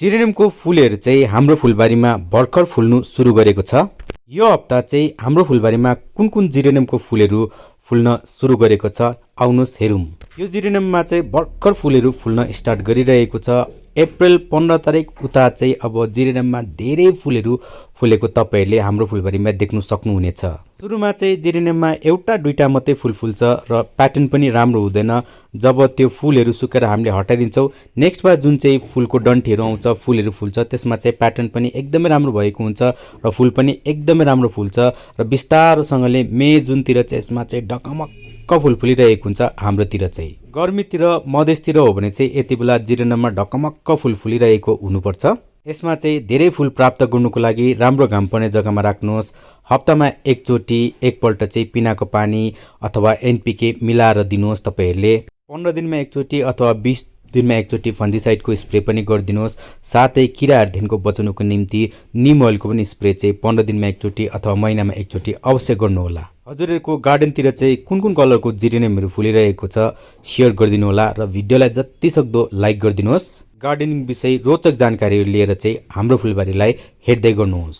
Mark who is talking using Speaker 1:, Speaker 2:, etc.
Speaker 1: जिरेनियमको फुलहरू चाहिँ हाम्रो फुलबारीमा भर्खर फुल्नु सुरु गरेको छ। यो हप्ता चाहिँ हाम्रो फुलबारीमा कुन कुन जिरेनियमको फुलहरू फुल्न सुरु गरेको छ आउनुहोस् हेरौँ। यो जिरेनियममा चाहिँ भर्खर फुलहरू फुल्न स्टार्ट गरिरहेको छ। अप्रिल 15 तारिक उता चाहिँ अब जिरेनियममा धेरै फुलहरू फुलेको तपाईहरूले हाम्रो फुलबारीमा देख्नु सक्नुहुनेछ। सुरुमा चाहिँ जिरेनियममा एउटा दुईटा मात्रै फुल फुल्छ र प्याटर्न पनि राम्रो हुँदैन। जब त्यो फुलहरू सुकेर हामीले हटाइदिन्छौँ, नेक्स्टमा जुन चाहिँ फुलको डन्ठीहरू आउँछ, फुलहरू फुल्छ, त्यसमा चाहिँ प्याटर्न पनि एकदमै राम्रो भएको हुन्छ र फुल पनि एकदमै राम्रो फुल्छ र बिस्तारोसँगले मे जुनतिर चाहिँ यसमा चाहिँ ढकमक्क फुल फुलिरहेको हुन्छ। हाम्रोतिर चाहिँ गर्मीतिर मधेसतिर हो भने चाहिँ यति बेला जिरेनियममा ढकमक्क फुल फुलिरहेको हुनुपर्छ। यसमा चाहिँ धेरै फुल प्राप्त गर्नुको लागि राम्रो घाम पर्ने जग्गामा राख्नुहोस्। हप्तामा एकचोटि एकपल्ट चाहिँ पिनाको पानी अथवा एनपीके मिलाएर दिनुहोस्। तपाईहरूले 15 दिनमा एकचोटि अथवा 20 दिनमा एकचोटि फन्जिसाइडको स्प्रे पनि गरिदिनुहोस्। साथै किराहरूदेखिको बचाउनुको निम्ति निम ओइलको पनि स्प्रे चाहिँ 15 दिनमा एकचोटि अथवा महिनामा एकचोटि अवश्य गर्नुहोला। हजुरहरूको गार्डनतिर चाहिँ कुन कुन कलरको जिरेनियमहरू फुलिरहेको छ सेयर गरिदिनु होला र भिडियोलाई जति सक्दो लाइक गरिदिनुहोस्। गार्डनिङ विषय रोचक जानकारीहरू लिएर चाहिँ हाम्रो फुलबारीलाई हेर्दै गर्नुहोस्।